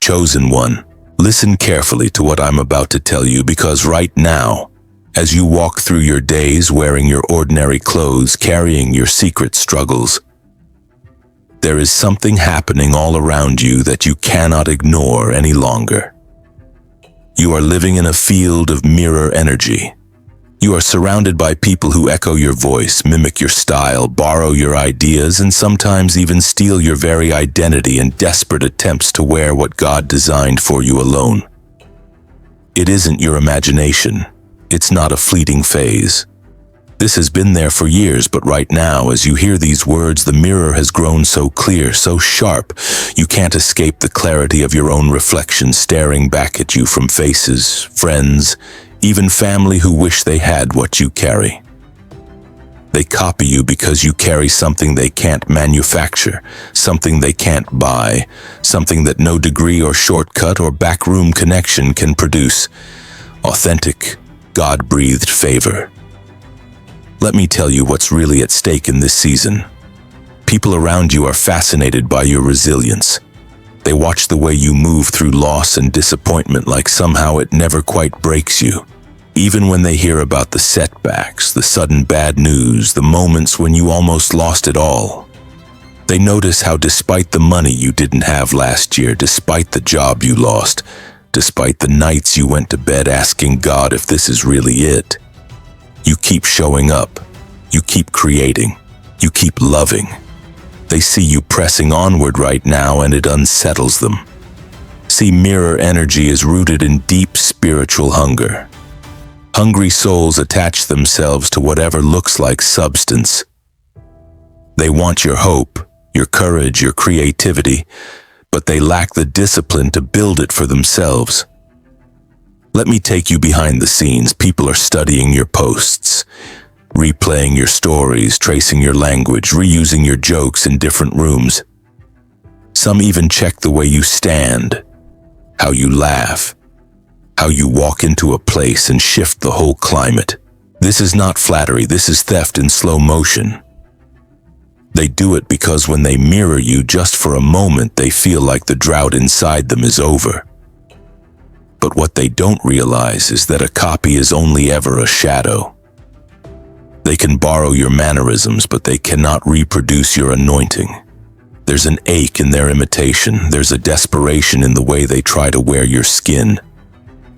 Chosen one, listen carefully to what I'm about to tell you, because right now, as you walk through your days wearing your ordinary clothes, carrying your secret struggles, there is something happening all around you that you cannot ignore any longer. You are living in a field of mirror energy. You are surrounded by people who echo your voice, mimic your style, borrow your ideas, and sometimes even steal your very identity in desperate attempts to wear what God designed for you alone. It isn't your imagination. It's not a fleeting phase. This has been there for years, but right now, as you hear these words, the mirror has grown so clear, so sharp, you can't escape the clarity of your own reflection staring back at you from faces, friends, even family who wish they had what you carry. They copy you because you carry something they can't manufacture, something they can't buy, something that no degree or shortcut or backroom connection can produce. Authentic, God-breathed favor. Let me tell you what's really at stake in this season. People around you are fascinated by your resilience. They watch the way you move through loss and disappointment like somehow it never quite breaks you. Even when they hear about the setbacks, the sudden bad news, the moments when you almost lost it all. They notice how despite the money you didn't have last year, despite the job you lost, despite the nights you went to bed asking God if this is really it, you keep showing up, you keep creating, you keep loving. They see you pressing onward right now and it unsettles them. See, mirror energy is rooted in deep spiritual hunger. Hungry souls attach themselves to whatever looks like substance. They want your hope, your courage, your creativity, but they lack the discipline to build it for themselves. Let me take you behind the scenes. People are studying your posts, replaying your stories, tracing your language, reusing your jokes in different rooms. Some even check the way you stand, how you laugh, how you walk into a place and shift the whole climate. This is not flattery, this is theft in slow motion. They do it because when they mirror you just for a moment, they feel like the drought inside them is over. But what they don't realize is that a copy is only ever a shadow. They can borrow your mannerisms, but they cannot reproduce your anointing. There's an ache in their imitation. There's a desperation in the way they try to wear your skin.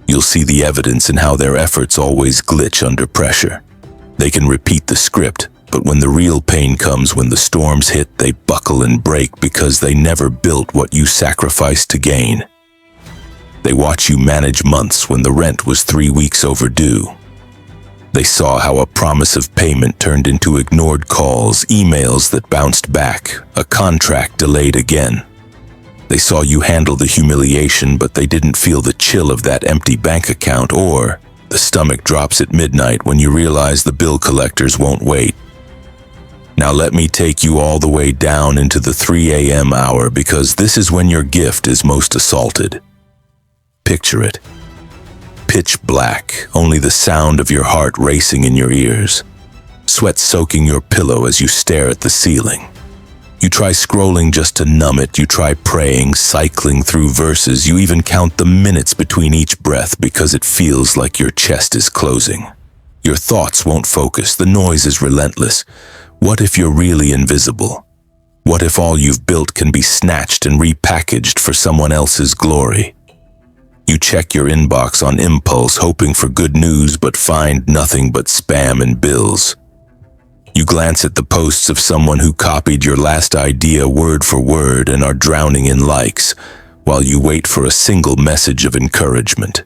You'll see the evidence in how their efforts always glitch under pressure. They can repeat the script, but when the real pain comes, when the storms hit, they buckle and break because they never built what you sacrificed to gain. They watch you manage months when the rent was 3 weeks overdue. They saw how a promise of payment turned into ignored calls, emails that bounced back, a contract delayed again. They saw you handle the humiliation, but they didn't feel the chill of that empty bank account or the stomach drops at midnight when you realize the bill collectors won't wait. Now let me take you all the way down into the 3 a.m. hour, because this is when your gift is most assaulted. Picture it. Pitch black, only the sound of your heart racing in your ears. Sweat soaking your pillow as you stare at the ceiling. You try scrolling just to numb it. You try praying, cycling through verses. You even count the minutes between each breath because it feels like your chest is closing. Your thoughts won't focus. The noise is relentless. What if you're really invisible? What if all you've built can be snatched and repackaged for someone else's glory? You check your inbox on impulse, hoping for good news, but find nothing but spam and bills. You glance at the posts of someone who copied your last idea word for word and are drowning in likes, while you wait for a single message of encouragement.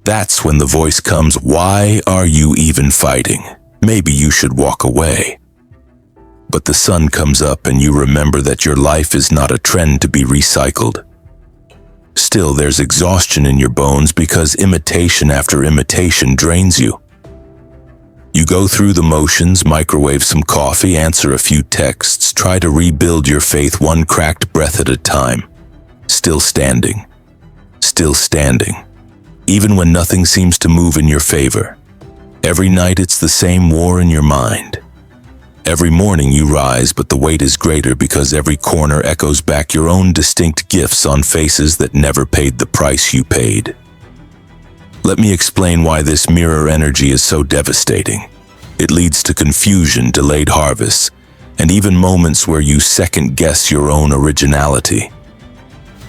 That's when the voice comes, "Why are you even fighting? Maybe you should walk away." But the sun comes up and you remember that your life is not a trend to be recycled. Still, there's exhaustion in your bones because imitation after imitation drains you. You go through the motions, microwave some coffee, answer a few texts, try to rebuild your faith one cracked breath at a time. Still standing. Still standing. Even when nothing seems to move in your favor. Every night it's the same war in your mind. Every morning you rise, but the weight is greater because every corner echoes back your own distinct gifts on faces that never paid the price you paid. Let me explain why this mirror energy is so devastating. It leads to confusion, delayed harvests, and even moments where you second-guess your own originality.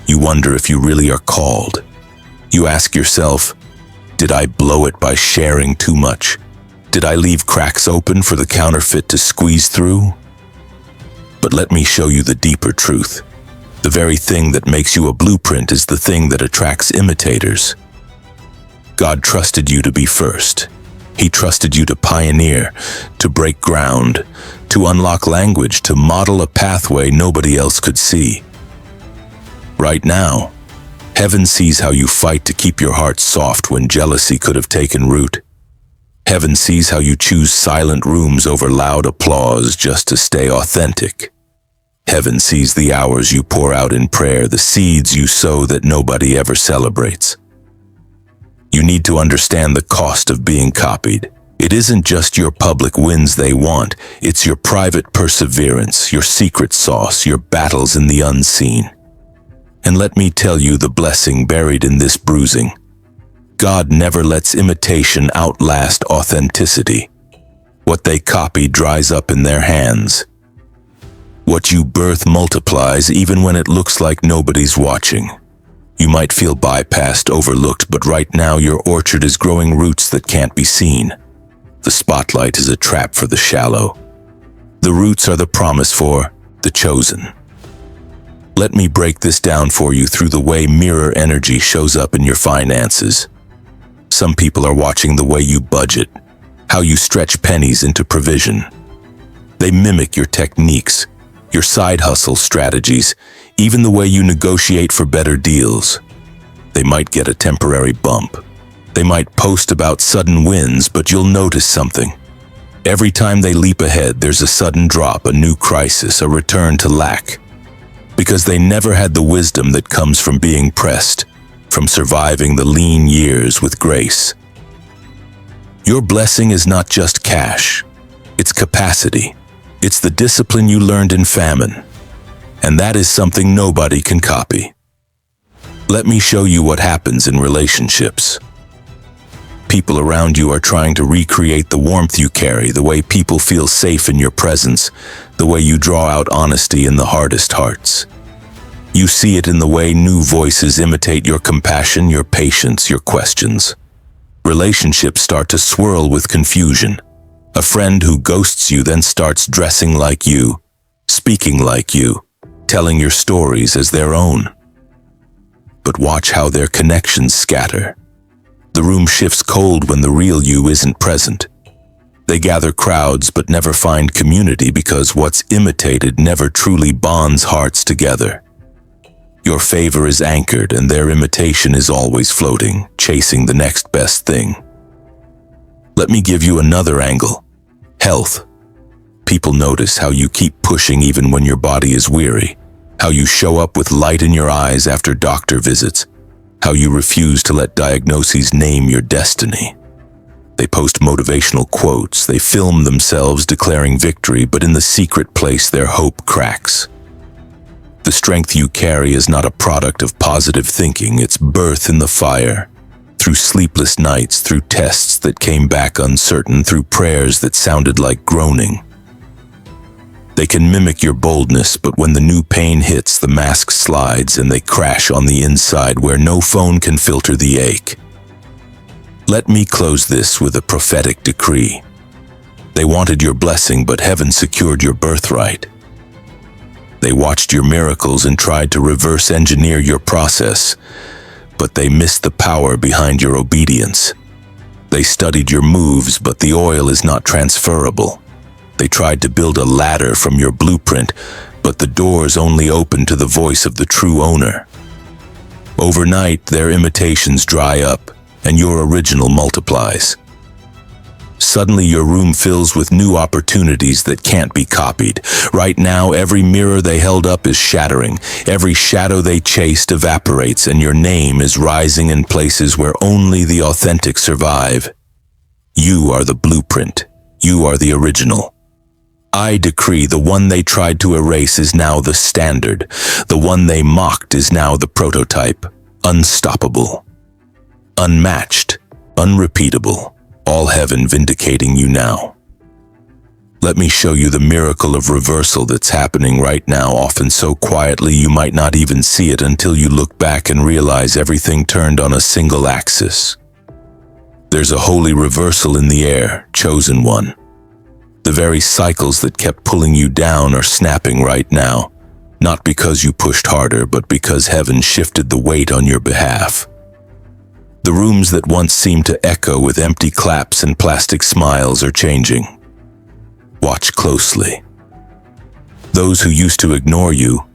You wonder if you really are called. You ask yourself, did I blow it by sharing too much? Did I leave cracks open for the counterfeit to squeeze through? But let me show you the deeper truth. The very thing that makes you a blueprint is the thing that attracts imitators. God trusted you to be first. He trusted you to pioneer, to break ground, to unlock language, to model a pathway nobody else could see. Right now, heaven sees how you fight to keep your heart soft when jealousy could have taken root. Heaven sees how you choose silent rooms over loud applause just to stay authentic. Heaven sees the hours you pour out in prayer, the seeds you sow that nobody ever celebrates. You need to understand the cost of being copied. It isn't just your public wins they want, it's your private perseverance, your secret sauce, your battles in the unseen. And let me tell you the blessing buried in this bruising. God never lets imitation outlast authenticity. What they copy dries up in their hands. What you birth multiplies even when it looks like nobody's watching. You might feel bypassed, overlooked, but right now your orchard is growing roots that can't be seen. The spotlight is a trap for the shallow. The roots are the promise for the chosen. Let me break this down for you through the way mirror energy shows up in your finances. Some people are watching the way you budget, how you stretch pennies into provision. They mimic your techniques, your side hustle strategies, even the way you negotiate for better deals. They might get a temporary bump. They might post about sudden wins, but you'll notice something. Every time they leap ahead, there's a sudden drop, a new crisis, a return to lack. Because they never had the wisdom that comes from being pressed, from surviving the lean years with grace. Your blessing is not just cash, it's capacity. It's the discipline you learned in famine. And that is something nobody can copy. Let me show you what happens in relationships. People around you are trying to recreate the warmth you carry, the way people feel safe in your presence, the way you draw out honesty in the hardest hearts. You see it in the way new voices imitate your compassion, your patience, your questions. Relationships start to swirl with confusion. A friend who ghosts you then starts dressing like you, speaking like you, telling your stories as their own. But watch how their connections scatter. The room shifts cold when the real you isn't present. They gather crowds but never find community because what's imitated never truly bonds hearts together. Your favor is anchored and their imitation is always floating, chasing the next best thing. Let me give you another angle. Health. People notice how you keep pushing even when your body is weary, how you show up with light in your eyes after doctor visits, how you refuse to let diagnoses name your destiny. They post motivational quotes, they film themselves declaring victory, but in the secret place their hope cracks. The strength you carry is not a product of positive thinking, it's birth in the fire. Through sleepless nights, through tests that came back uncertain, through prayers that sounded like groaning. They can mimic your boldness, but when the new pain hits, the mask slides and they crash on the inside where no phone can filter the ache. Let me close this with a prophetic decree. They wanted your blessing, but heaven secured your birthright. They watched your miracles and tried to reverse engineer your process, but they missed the power behind your obedience. They studied your moves, but the oil is not transferable. They tried to build a ladder from your blueprint, but the doors only open to the voice of the true owner. Overnight, their imitations dry up, and your original multiplies. Suddenly, your room fills with new opportunities that can't be copied. Right now, every mirror they held up is shattering. Every shadow they chased evaporates, and your name is rising in places where only the authentic survive. You are the blueprint. You are the original. I decree the one they tried to erase is now the standard. The one they mocked is now the prototype. Unstoppable, unmatched, unrepeatable. All heaven vindicating you now. Let me show you the miracle of reversal that's happening right now, often so quietly you might not even see it until you look back and realize everything turned on a single axis. There's a holy reversal in the air, chosen one. The very cycles that kept pulling you down are snapping right now, not because you pushed harder, but because heaven shifted the weight on your behalf. The rooms that once seemed to echo with empty claps and plastic smiles are changing. Watch closely. Those who used to ignore you,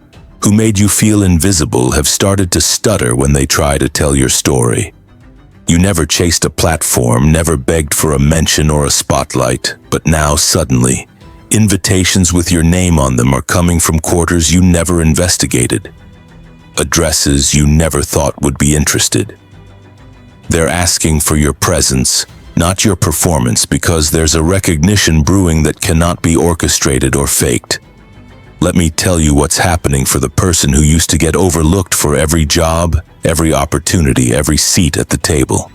who made you feel invisible, have started to stutter when they try to tell your story. You never chased a platform, never begged for a mention or a spotlight, but now suddenly, invitations with your name on them are coming from quarters you never investigated, addresses you never thought would be interested. They're asking for your presence, not your performance, because there's a recognition brewing that cannot be orchestrated or faked. Let me tell you what's happening for the person who used to get overlooked for every job, every opportunity, every seat at the table.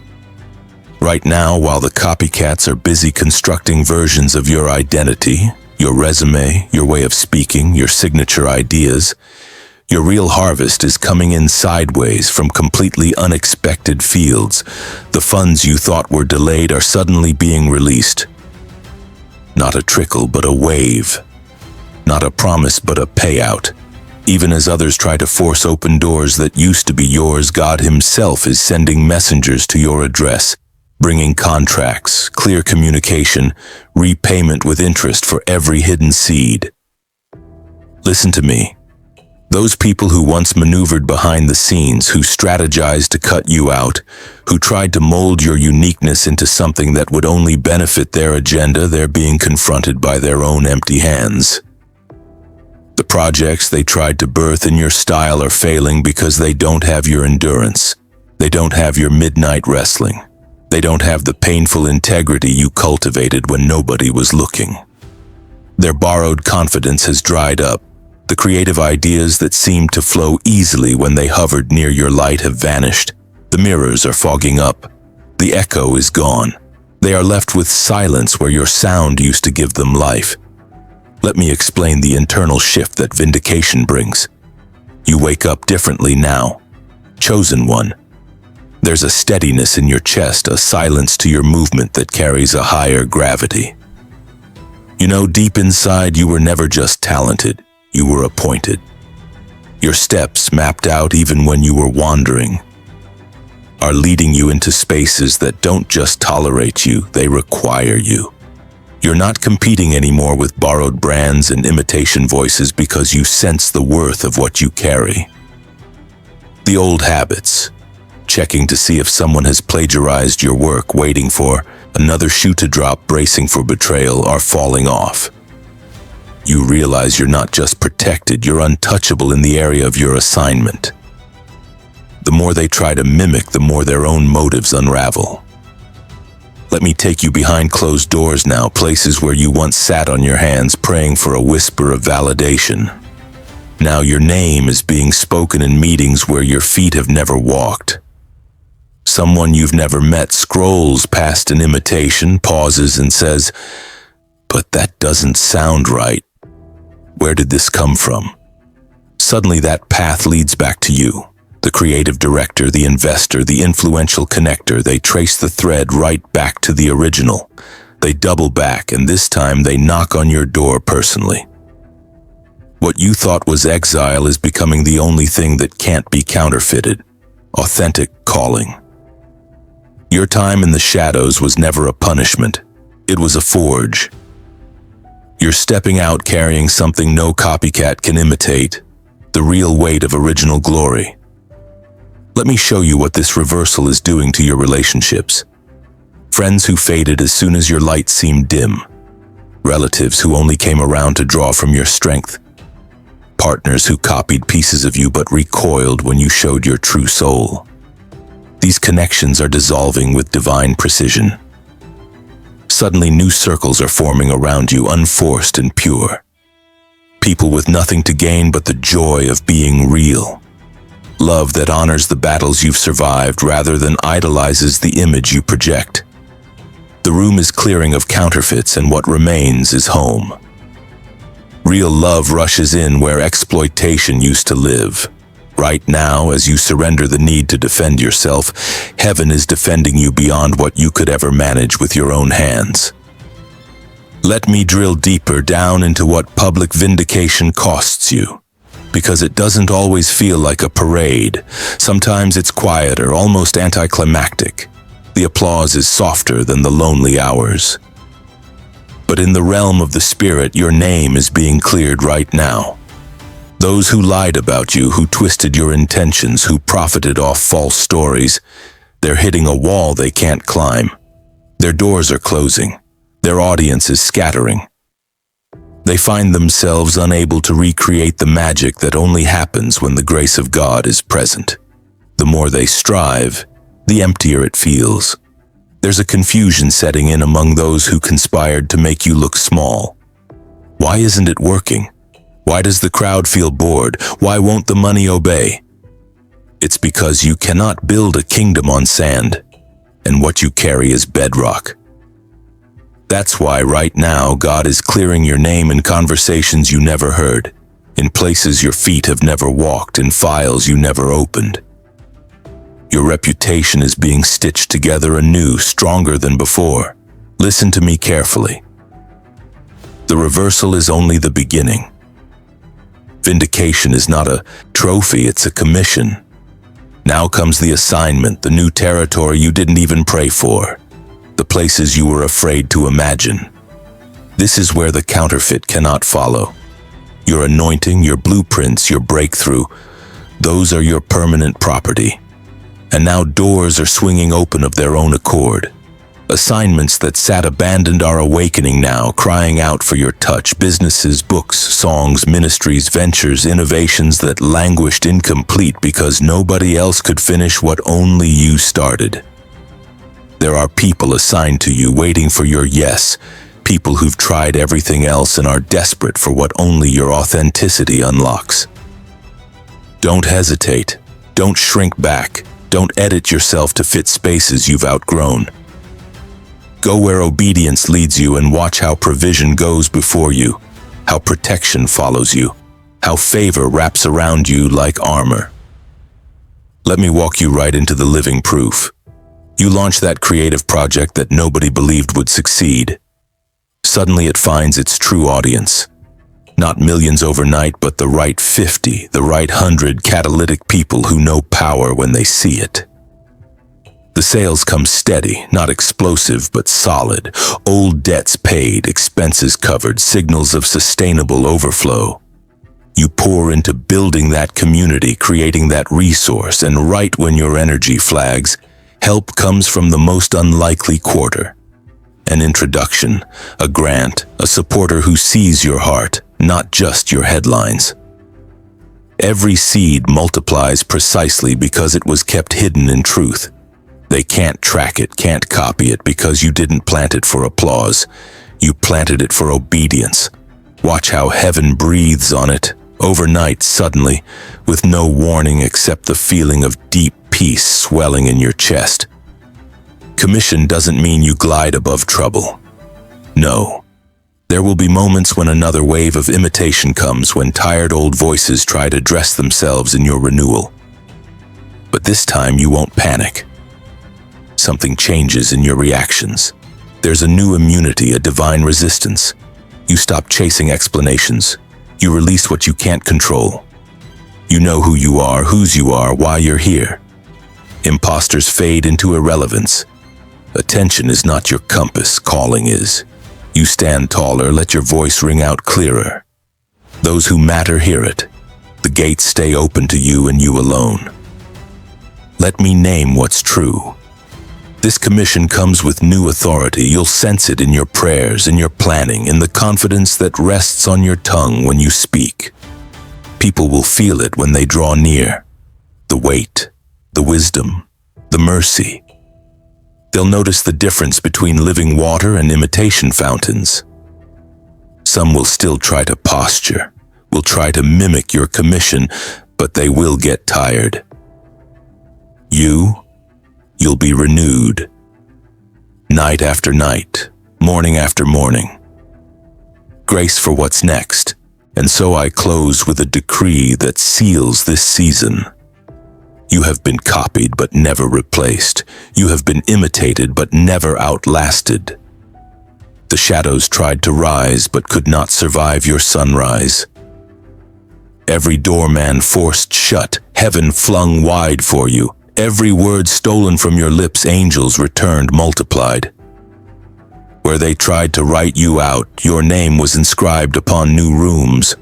Right now, while the copycats are busy constructing versions of your identity, your resume, your way of speaking, your signature ideas, your real harvest is coming in sideways from completely unexpected fields. The funds you thought were delayed are suddenly being released. Not a trickle, but a wave. Not a promise, but a payout. Even as others try to force open doors that used to be yours, God Himself is sending messengers to your address, bringing contracts, clear communication, repayment with interest for every hidden seed. Listen to me. Those people who once maneuvered behind the scenes, who strategized to cut you out, who tried to mold your uniqueness into something that would only benefit their agenda, they're being confronted by their own empty hands. The projects they tried to birth in your style are failing because they don't have your endurance. They don't have your midnight wrestling. They don't have the painful integrity you cultivated when nobody was looking. Their borrowed confidence has dried up. The creative ideas that seemed to flow easily when they hovered near your light have vanished. The mirrors are fogging up. The echo is gone. They are left with silence where your sound used to give them life. Let me explain the internal shift that vindication brings. You wake up differently now. Chosen one. There's a steadiness in your chest, a silence to your movement that carries a higher gravity. You know, deep inside, you were never just talented. You were appointed. Your steps, mapped out even when you were wandering, are leading you into spaces that don't just tolerate you, they require you. You're not competing anymore with borrowed brands and imitation voices because you sense the worth of what you carry. The old habits, checking to see if someone has plagiarized your work, waiting for another shoe to drop, bracing for betrayal, are falling off. You realize you're not just protected, you're untouchable in the area of your assignment. The more they try to mimic, the more their own motives unravel. Let me take you behind closed doors now, places where you once sat on your hands praying for a whisper of validation. Now your name is being spoken in meetings where your feet have never walked. Someone you've never met scrolls past an imitation, pauses and says, "But that doesn't sound right. Where did this come from?" Suddenly that path leads back to you. The creative director, the investor, the influential connector, they trace the thread right back to the original. They double back, and this time they knock on your door personally. What you thought was exile is becoming the only thing that can't be counterfeited. Authentic calling. Your time in the shadows was never a punishment. It was a forge. You're stepping out carrying something no copycat can imitate, the real weight of original glory. Let me show you what this reversal is doing to your relationships. Friends who faded as soon as your light seemed dim. Relatives who only came around to draw from your strength. Partners who copied pieces of you but recoiled when you showed your true soul. These connections are dissolving with divine precision. Suddenly new circles are forming around you, unforced and pure. People with nothing to gain but the joy of being real. Love that honors the battles you've survived rather than idolizes the image you project. The room is clearing of counterfeits, and what remains is home. Real love rushes in where exploitation used to live. Right now, as you surrender the need to defend yourself, heaven is defending you beyond what you could ever manage with your own hands. Let me drill deeper down into what public vindication costs you, because it doesn't always feel like a parade. Sometimes it's quieter, almost anticlimactic. The applause is softer than the lonely hours. But in the realm of the spirit, your name is being cleared right now. Those who lied about you, who twisted your intentions, who profited off false stories, they're hitting a wall they can't climb. Their doors are closing. Their audience is scattering. They find themselves unable to recreate the magic that only happens when the grace of God is present. The more they strive, the emptier it feels. There's a confusion setting in among those who conspired to make you look small. Why isn't it working? Why does the crowd feel bored? Why won't the money obey? It's because you cannot build a kingdom on sand, and what you carry is bedrock. That's why right now God is clearing your name in conversations you never heard, in places your feet have never walked, in files you never opened. Your reputation is being stitched together anew, stronger than before. Listen to me carefully. The reversal is only the beginning. Vindication is not a trophy, it's a commission. Now comes the assignment, the new territory you didn't even pray for, the places you were afraid to imagine. This is where the counterfeit cannot follow. Your anointing, your blueprints, your breakthrough, those are your permanent property. And now doors are swinging open of their own accord. Assignments that sat abandoned are awakening now, crying out for your touch. Businesses, books, songs, ministries, ventures, innovations that languished incomplete because nobody else could finish what only you started. There are people assigned to you waiting for your yes, people who've tried everything else and are desperate for what only your authenticity unlocks. Don't hesitate. Don't shrink back. Don't edit yourself to fit spaces you've outgrown. Go where obedience leads you and watch how provision goes before you, how protection follows you, how favor wraps around you like armor. Let me walk you right into the living proof. You launch that creative project that nobody believed would succeed. Suddenly it finds its true audience. Not millions overnight, but the right 50, the right 100 catalytic people who know power when they see it. The sales come steady, not explosive, but solid. Old debts paid, expenses covered, signals of sustainable overflow. You pour into building that community, creating that resource, and right when your energy flags, help comes from the most unlikely quarter. An introduction, a grant, a supporter who sees your heart, not just your headlines. Every seed multiplies precisely because it was kept hidden in truth. They can't track it, can't copy it, because you didn't plant it for applause. You planted it for obedience. Watch how heaven breathes on it, overnight, suddenly, with no warning except the feeling of deep peace swelling in your chest. Commission doesn't mean you glide above trouble. No. There will be moments when another wave of imitation comes, when tired old voices try to dress themselves in your renewal. But this time you won't panic. Something changes in your reactions. There's a new immunity, a divine resistance. You stop chasing explanations. You release what you can't control. You know who you are, whose you are, why you're here. Imposters fade into irrelevance. Attention is not your compass, calling is. You stand taller, let your voice ring out clearer. Those who matter hear it. The gates stay open to you and you alone. Let me name what's true. This commission comes with new authority. You'll sense it in your prayers, in your planning, in the confidence that rests on your tongue when you speak. People will feel it when they draw near. The weight, the wisdom, the mercy. They'll notice the difference between living water and imitation fountains. Some will still try to posture, will try to mimic your commission, but they will get tired. You'll be renewed. Night after night, morning after morning. Grace for what's next. And so I close with a decree that seals this season. You have been copied but never replaced. You have been imitated but never outlasted. The shadows tried to rise but could not survive your sunrise. Every door man forced shut, heaven flung wide for you. Every word stolen from your lips, angels returned multiplied. Where they tried to write you out, your name was inscribed upon new rooms.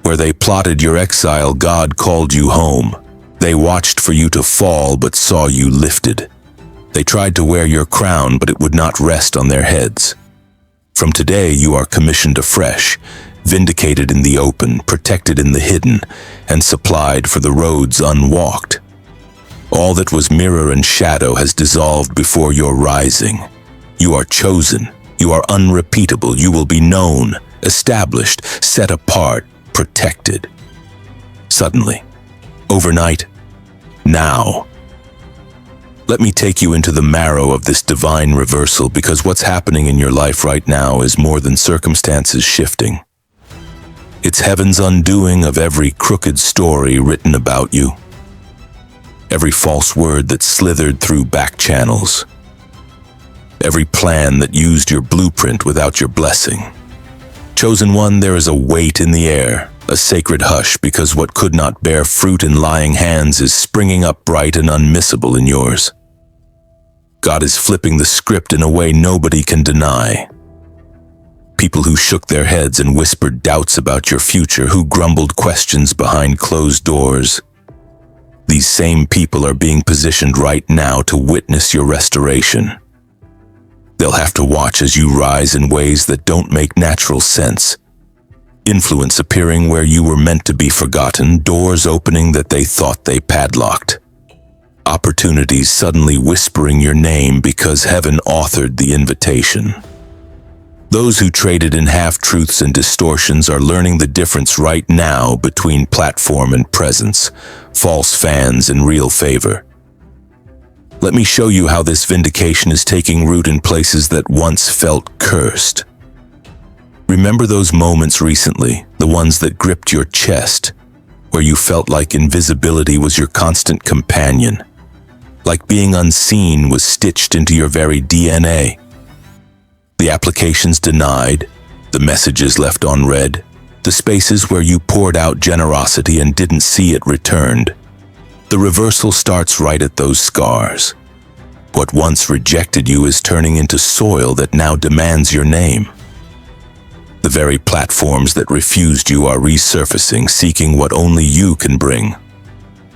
Where they plotted your exile, God called you home. They watched for you to fall, but saw you lifted. They tried to wear your crown, but it would not rest on their heads. From today, you are commissioned afresh, vindicated in the open, protected in the hidden, and supplied for the roads unwalked. All that was mirror and shadow has dissolved before your rising. You are chosen. You are unrepeatable. You will be known, established, set apart, protected. Suddenly, overnight, now. Let me take you into the marrow of this divine reversal, because what's happening in your life right now is more than circumstances shifting. It's heaven's undoing of every crooked story written about you. Every false word that slithered through back channels. Every plan that used your blueprint without your blessing. Chosen one, there is a weight in the air, a sacred hush, because what could not bear fruit in lying hands is springing up bright and unmissable in yours. God is flipping the script in a way nobody can deny. People who shook their heads and whispered doubts about your future, who grumbled questions behind closed doors. These same people are being positioned right now to witness your restoration. They'll have to watch as you rise in ways that don't make natural sense. Influence appearing where you were meant to be forgotten, doors opening that they thought they padlocked. Opportunities suddenly whispering your name because heaven authored the invitation. Those who traded in half-truths and distortions are learning the difference right now between platform and presence, false fans and real favor. Let me show you how this vindication is taking root in places that once felt cursed. Remember those moments recently, the ones that gripped your chest, where you felt like invisibility was your constant companion, like being unseen was stitched into your very DNA. The applications denied, the messages left unread, the spaces where you poured out generosity and didn't see it returned. The reversal starts right at those scars. What once rejected you is turning into soil that now demands your name. The very platforms that refused you are resurfacing, seeking what only you can bring.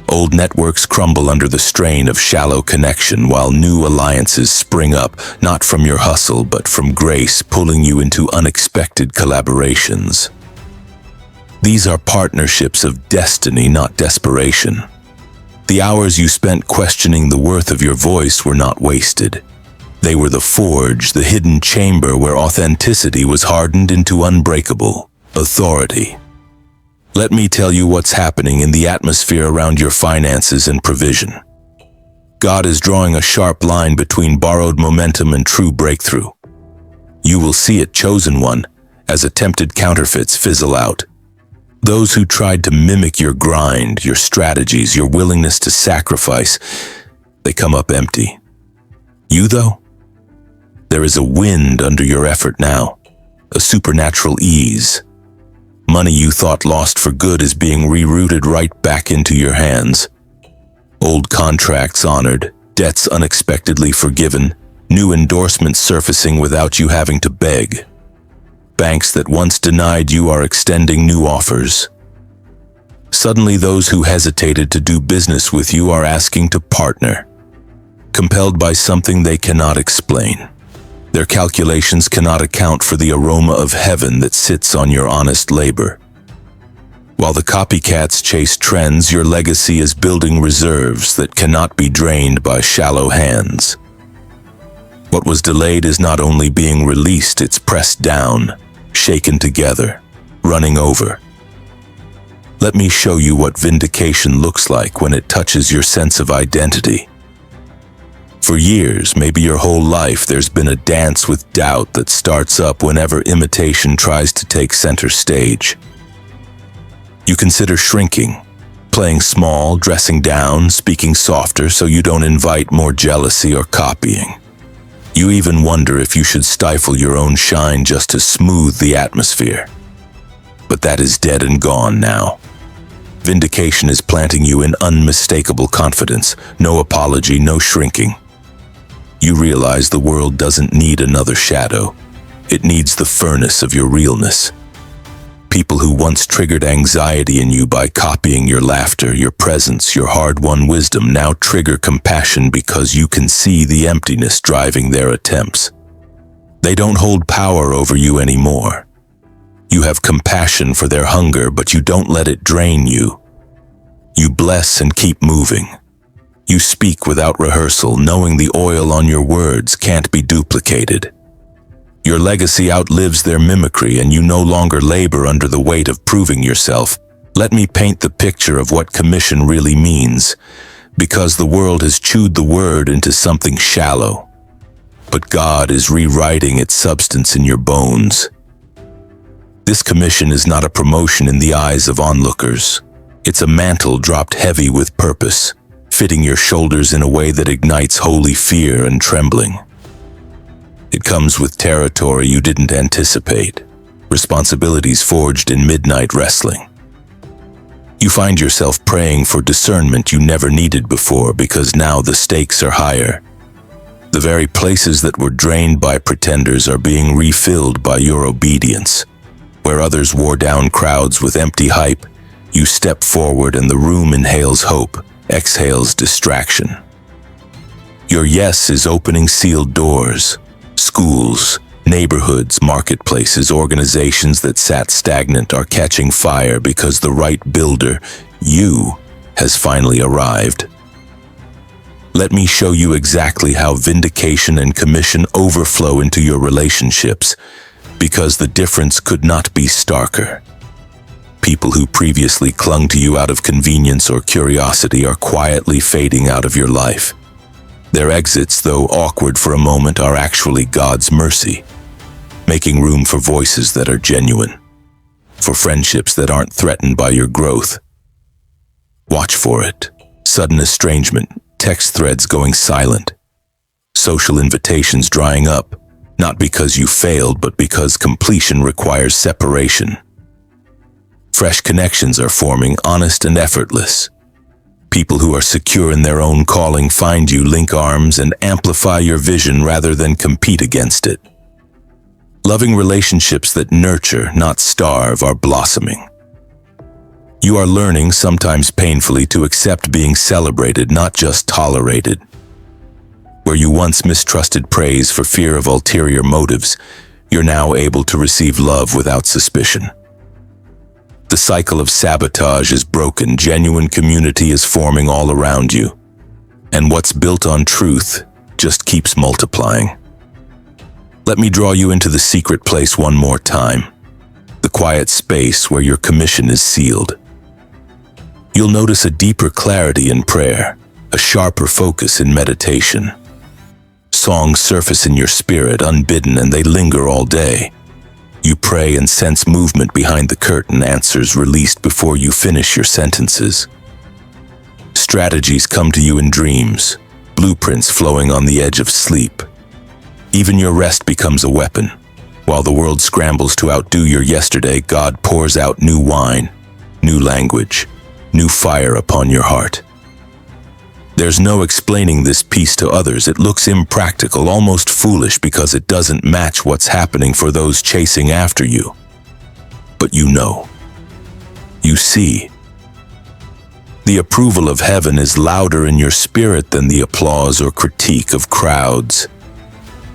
Old networks crumble under the strain of shallow connection, while new alliances spring up, not from your hustle, but from grace, pulling you into unexpected collaborations. These are partnerships of destiny, not desperation. The hours you spent questioning the worth of your voice were not wasted. They were the forge, the hidden chamber where authenticity was hardened into unbreakable authority. Let me tell you what's happening in the atmosphere around your finances and provision. God is drawing a sharp line between borrowed momentum and true breakthrough. You will see it, chosen one, as attempted counterfeits fizzle out. Those who tried to mimic your grind, your strategies, your willingness to sacrifice, they come up empty. You, though? There is a wind under your effort now, a supernatural ease. Money you thought lost for good is being rerouted right back into your hands. Old contracts honored, debts unexpectedly forgiven, new endorsements surfacing without you having to beg. Banks that once denied you are extending new offers. Suddenly, those who hesitated to do business with you are asking to partner, compelled by something they cannot explain. Their calculations cannot account for the aroma of heaven that sits on your honest labor. While the copycats chase trends, your legacy is building reserves that cannot be drained by shallow hands. What was delayed is not only being released, it's pressed down, shaken together, running over. Let me show you what vindication looks like when it touches your sense of identity. For years, maybe your whole life, there's been a dance with doubt that starts up whenever imitation tries to take center stage. You consider shrinking, playing small, dressing down, speaking softer so you don't invite more jealousy or copying. You even wonder if you should stifle your own shine just to smooth the atmosphere. But that is dead and gone now. Vindication is planting you in unmistakable confidence, no apology, no shrinking. You realize the world doesn't need another shadow. It needs the furnace of your realness. People who once triggered anxiety in you by copying your laughter, your presence, your hard-won wisdom now trigger compassion because you can see the emptiness driving their attempts. They don't hold power over you anymore. You have compassion for their hunger, but you don't let it drain you. You bless and keep moving. You speak without rehearsal, knowing the oil on your words can't be duplicated. Your legacy outlives their mimicry, and you no longer labor under the weight of proving yourself. Let me paint the picture of what commission really means, because the world has chewed the word into something shallow. But God is rewriting its substance in your bones. This commission is not a promotion in the eyes of onlookers. It's a mantle dropped heavy with purpose, fitting your shoulders in a way that ignites holy fear and trembling. It comes with territory you didn't anticipate, responsibilities forged in midnight wrestling. You find yourself praying for discernment you never needed before because now the stakes are higher. The very places that were drained by pretenders are being refilled by your obedience. Where others wore down crowds with empty hype, you step forward and the room inhales hope, exhales distraction. Your yes is opening sealed doors. Schools, neighborhoods, marketplaces, organizations that sat stagnant are catching fire because the right builder, you, has finally arrived. Let me show you exactly how vindication and commission overflow into your relationships, because the difference could not be starker. People who previously clung to you out of convenience or curiosity are quietly fading out of your life. Their exits, though awkward for a moment, are actually God's mercy, making room for voices that are genuine, for friendships that aren't threatened by your growth. Watch for it. Sudden estrangement, text threads going silent, social invitations drying up, not because you failed, but because completion requires separation. Fresh connections are forming, honest and effortless. People who are secure in their own calling find you, link arms, and amplify your vision rather than compete against it. Loving relationships that nurture, not starve, are blossoming. You are learning, sometimes painfully, to accept being celebrated, not just tolerated. Where you once mistrusted praise for fear of ulterior motives, you're now able to receive love without suspicion. The cycle of sabotage is broken, genuine community is forming all around you, and what's built on truth just keeps multiplying. Let me draw you into the secret place one more time, the quiet space where your commission is sealed. You'll notice a deeper clarity in prayer, a sharper focus in meditation. Songs surface in your spirit unbidden, and they linger all day. You pray and sense movement behind the curtain, answers released before you finish your sentences. Strategies come to you in dreams, blueprints flowing on the edge of sleep. Even your rest becomes a weapon. While the world scrambles to outdo your yesterday, God pours out new wine, new language, new fire upon your heart. There's no explaining this peace to others. It looks impractical, almost foolish, because it doesn't match what's happening for those chasing after you. But you know. You see. The approval of heaven is louder in your spirit than the applause or critique of crowds.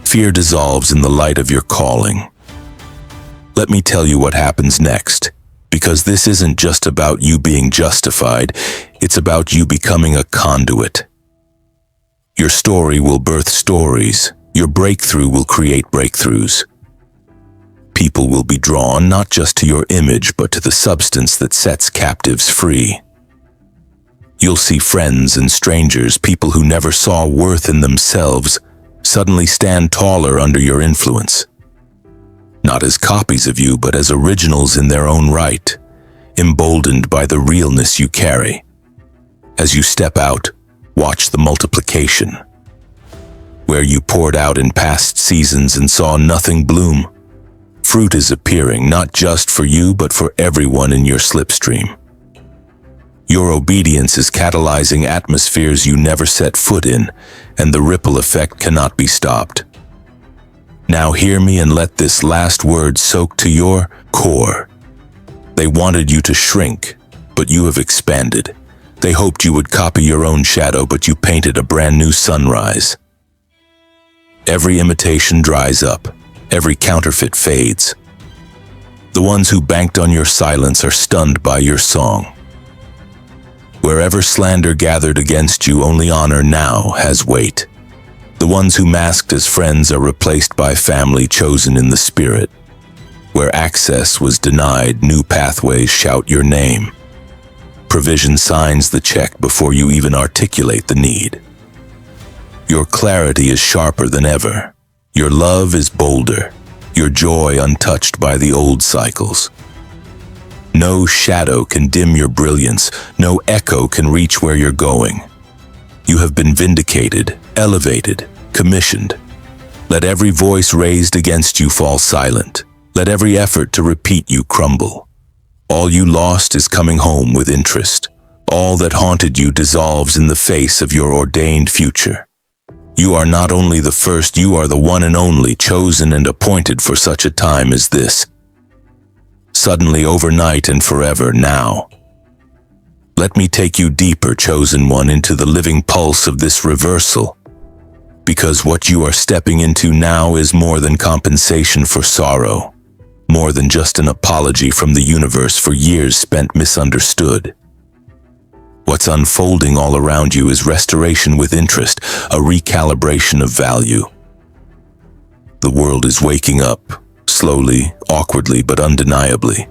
Fear dissolves in the light of your calling. Let me tell you what happens next. Because this isn't just about you being justified, it's about you becoming a conduit. Your story will birth stories, Your breakthrough will create breakthroughs. People will be drawn not just to your image, but to the substance that sets captives free. You'll see friends and strangers, people who never saw worth in themselves, suddenly stand taller under your influence. Not as copies of you, but as originals in their own right, emboldened by the realness you carry. As you step out, watch the multiplication. Where you poured out in past seasons and saw nothing bloom, fruit is appearing not just for you, but for everyone in your slipstream. Your obedience is catalyzing atmospheres you never set foot in, and the ripple effect cannot be stopped. Now hear me and let this last word soak to your core. They wanted you to shrink, but you have expanded. They hoped you would copy your own shadow, but you painted a brand new sunrise. Every imitation dries up. Every counterfeit fades. The ones who banked on your silence are stunned by your song. Wherever slander gathered against you, only honor now has weight. The ones who masked as friends are replaced by family chosen in the spirit. Where access was denied, new pathways shout your name. Provision signs the check before you even articulate the need. Your clarity is sharper than ever. Your love is bolder. Your joy untouched by the old cycles. No shadow can dim your brilliance. No echo can reach where you're going. You have been vindicated, elevated, commissioned. Let every voice raised against you fall silent. Let every effort to repeat you crumble. All you lost is coming home with interest. All that haunted you dissolves in the face of your ordained future. You are not only the first, you are the one and only, chosen and appointed for such a time as this. Suddenly, overnight and forever, now. Let me take you deeper, chosen one, into the living pulse of this reversal. Because what you are stepping into now is more than compensation for sorrow, more than just an apology from the universe for years spent misunderstood. What's unfolding all around you is restoration with interest, a recalibration of value. The world is waking up, slowly, awkwardly, but undeniably,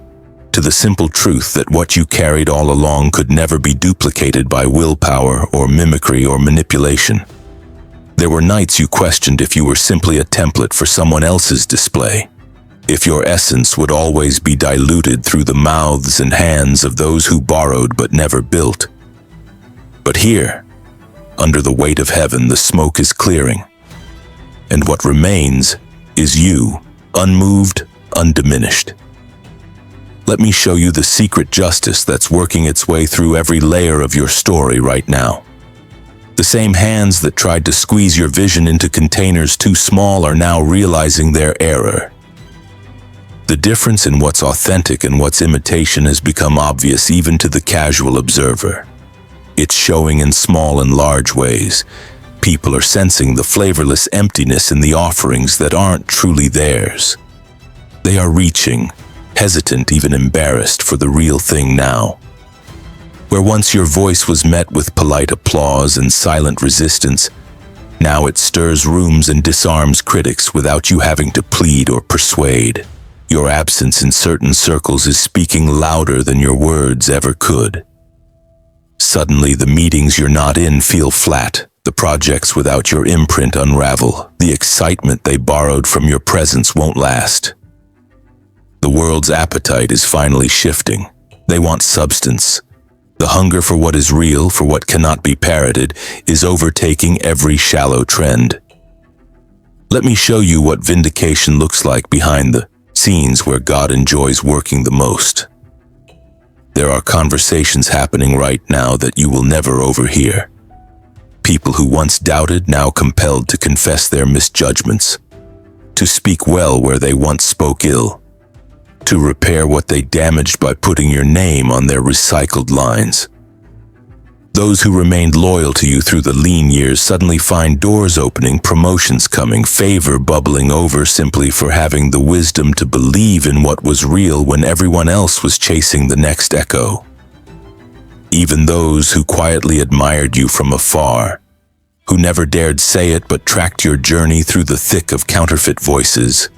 to the simple truth that what you carried all along could never be duplicated by willpower or mimicry or manipulation. There were nights you questioned if you were simply a template for someone else's display, if your essence would always be diluted through the mouths and hands of those who borrowed but never built. But here, under the weight of heaven, the smoke is clearing, and what remains is you, unmoved, undiminished. Let me show you the secret justice that's working its way through every layer of your story right now. The same hands that tried to squeeze your vision into containers too small are now realizing their error. The difference in what's authentic and what's imitation has become obvious even to the casual observer. It's showing in small and large ways. People are sensing the flavorless emptiness in the offerings that aren't truly theirs. They are reaching, hesitant, even embarrassed for the real thing now. Where once your voice was met with polite applause and silent resistance, now it stirs rooms and disarms critics without you having to plead or persuade. Your absence in certain circles is speaking louder than your words ever could. Suddenly, the meetings you're not in feel flat. The projects without your imprint unravel. The excitement they borrowed from your presence won't last. The world's appetite is finally shifting. They want substance. The hunger for what is real, for what cannot be parroted, is overtaking every shallow trend. Let me show you what vindication looks like behind the scenes, where God enjoys working the most. There are conversations happening right now that you will never overhear. People who once doubted, now compelled to confess their misjudgments, to speak well where they once spoke ill, to repair what they damaged by putting your name on their recycled lines. Those who remained loyal to you through the lean years suddenly find doors opening, promotions coming, favor bubbling over simply for having the wisdom to believe in what was real when everyone else was chasing the next echo. Even those who quietly admired you from afar, who never dared say it but tracked your journey through the thick of counterfeit voices,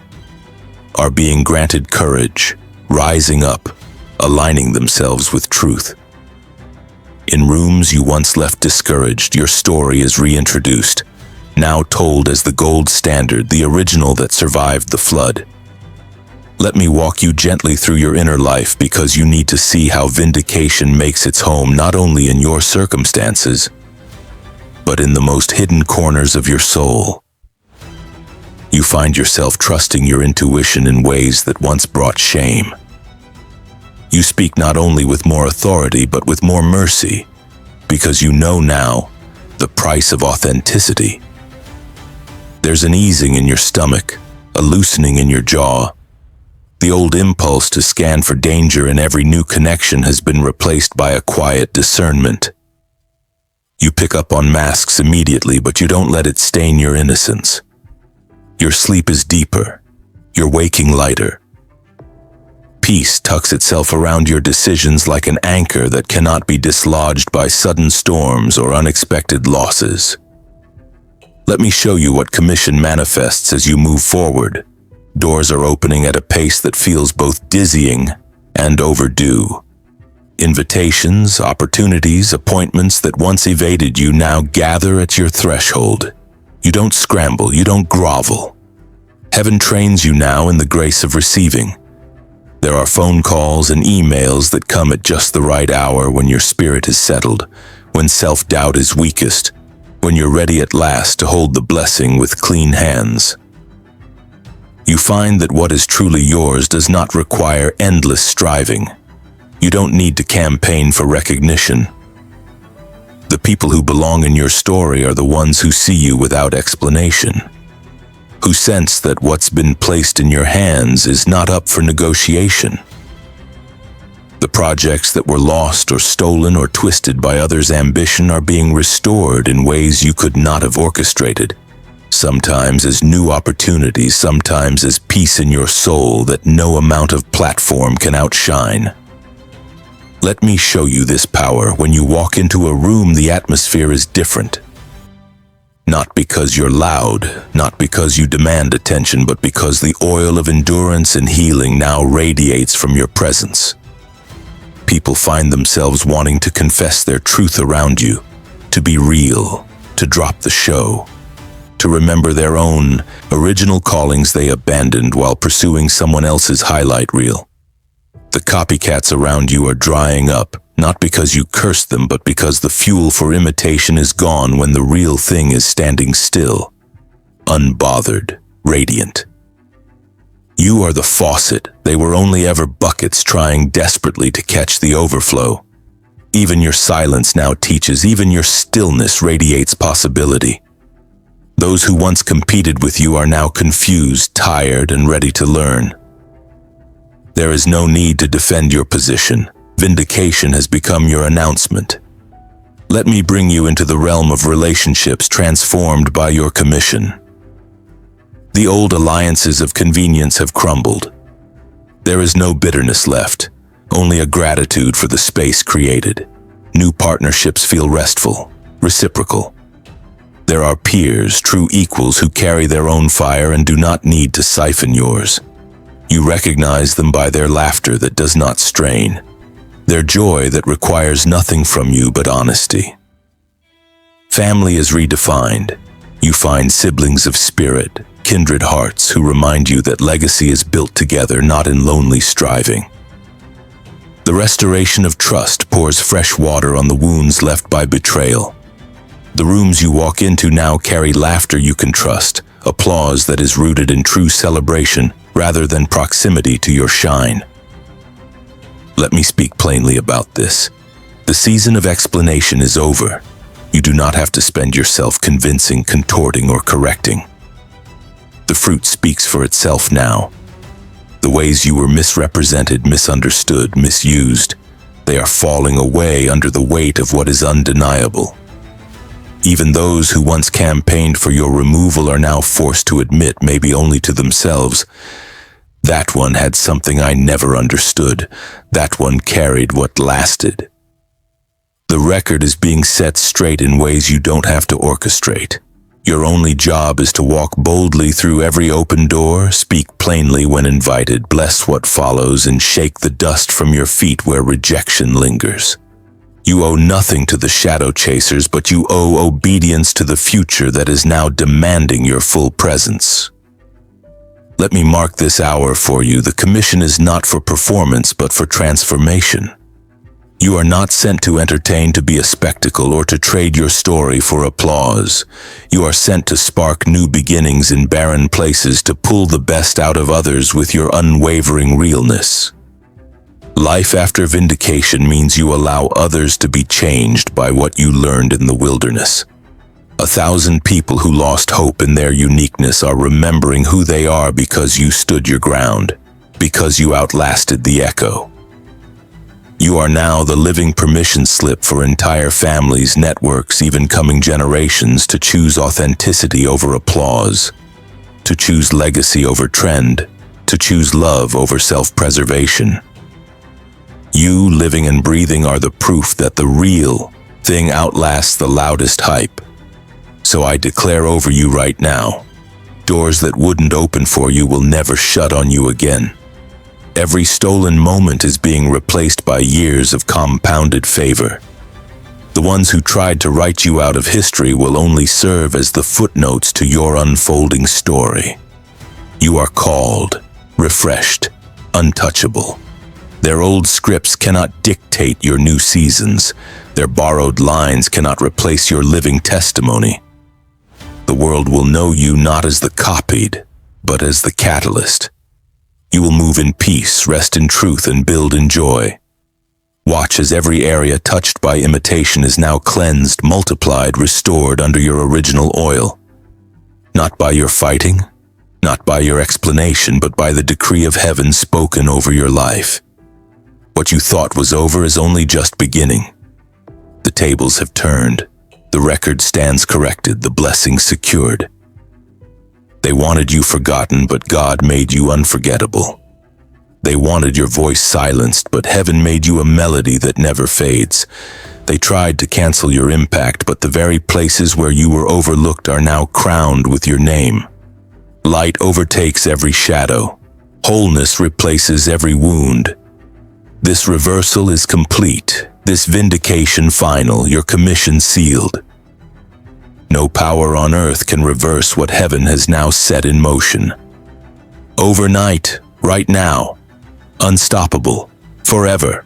are being granted courage, rising up, aligning themselves with truth. In rooms you once left discouraged, your story is reintroduced, now told as the gold standard, the original that survived the flood. Let me walk you gently through your inner life, because you need to see how vindication makes its home not only in your circumstances, but in the most hidden corners of your soul. You find yourself trusting your intuition in ways that once brought shame. You speak not only with more authority but with more mercy, because you know now the price of authenticity. There's an easing in your stomach, a loosening in your jaw. The old impulse to scan for danger in every new connection has been replaced by a quiet discernment. You pick up on masks immediately, but you don't let it stain your innocence. Your sleep is deeper, your waking lighter. Peace tucks itself around your decisions like an anchor that cannot be dislodged by sudden storms or unexpected losses. Let me show you what commission manifests as you move forward. Doors are opening at a pace that feels both dizzying and overdue. Invitations, opportunities, appointments that once evaded you now gather at your threshold. You don't scramble, you don't grovel. Heaven trains you now in the grace of receiving. There are phone calls and emails that come at just the right hour, when your spirit is settled, when self-doubt is weakest, when you're ready at last to hold the blessing with clean hands. You find that what is truly yours does not require endless striving. You don't need to campaign for recognition. The people who belong in your story are the ones who see you without explanation, who sense that what's been placed in your hands is not up for negotiation. The projects that were lost or stolen or twisted by others' ambition are being restored in ways you could not have orchestrated, sometimes as new opportunities, sometimes as peace in your soul that no amount of platform can outshine. Let me show you this power. When you walk into a room, the atmosphere is different. Not because you're loud, not because you demand attention, but because the oil of endurance and healing now radiates from your presence. People find themselves wanting to confess their truth around you, to be real, to drop the show, to remember their own original callings they abandoned while pursuing someone else's highlight reel. The copycats around you are drying up, not because you cursed them, but because the fuel for imitation is gone when the real thing is standing still, unbothered, radiant. You are the faucet. They were only ever buckets trying desperately to catch the overflow. Even your silence now teaches, even your stillness radiates possibility. Those who once competed with you are now confused, tired, and ready to learn. There is no need to defend your position. Vindication has become your announcement. Let me bring you into the realm of relationships transformed by your commission. The old alliances of convenience have crumbled. There is no bitterness left, only a gratitude for the space created. New partnerships feel restful, reciprocal. There are peers, true equals who carry their own fire and do not need to siphon yours. You recognize them by their laughter that does not strain, their joy that requires nothing from you but honesty. Family is redefined. You find siblings of spirit, kindred hearts who remind you that legacy is built together, not in lonely striving. The restoration of trust pours fresh water on the wounds left by betrayal. The rooms you walk into now carry laughter you can trust, applause that is rooted in true celebration rather than proximity to your shine. Let me speak plainly about this. The season of explanation is over. You do not have to spend yourself convincing, contorting, or correcting. The fruit speaks for itself now. The ways you were misrepresented, misunderstood, misused, they are falling away under the weight of what is undeniable. Even those who once campaigned for your removal are now forced to admit, maybe only to themselves, that one had something I never understood. That one carried what lasted. The record is being set straight in ways you don't have to orchestrate. Your only job is to walk boldly through every open door, speak plainly when invited, bless what follows, and shake the dust from your feet where rejection lingers. You owe nothing to the shadow chasers, but you owe obedience to the future that is now demanding your full presence. Let me mark this hour for you. The commission is not for performance, but for transformation. You are not sent to entertain, to be a spectacle, or to trade your story for applause. You are sent to spark new beginnings in barren places, to pull the best out of others with your unwavering realness. Life after vindication means you allow others to be changed by what you learned in the wilderness. 1,000 people who lost hope in their uniqueness are remembering who they are because you stood your ground, because you outlasted the echo. You are now the living permission slip for entire families, networks, even coming generations to choose authenticity over applause, to choose legacy over trend, to choose love over self-preservation. You, living and breathing, are the proof that the real thing outlasts the loudest hype. So I declare over you right now, doors that wouldn't open for you will never shut on you again. Every stolen moment is being replaced by years of compounded favor. The ones who tried to write you out of history will only serve as the footnotes to your unfolding story. You are called, refreshed, untouchable. Their old scripts cannot dictate your new seasons. Their borrowed lines cannot replace your living testimony. The world will know you not as the copied, but as the catalyst. You will move in peace, rest in truth, and build in joy. Watch as every area touched by imitation is now cleansed, multiplied, restored under your original oil. Not by your fighting, not by your explanation, but by the decree of heaven spoken over your life. What you thought was over is only just beginning. The tables have turned. The record stands corrected, the blessing secured. They wanted you forgotten, but God made you unforgettable. They wanted your voice silenced, but heaven made you a melody that never fades. They tried to cancel your impact, but the very places where you were overlooked are now crowned with your name. Light overtakes every shadow. Wholeness replaces every wound. This reversal is complete. This vindication final, your commission sealed. No power on earth can reverse what heaven has now set in motion. Overnight, right now, unstoppable, forever.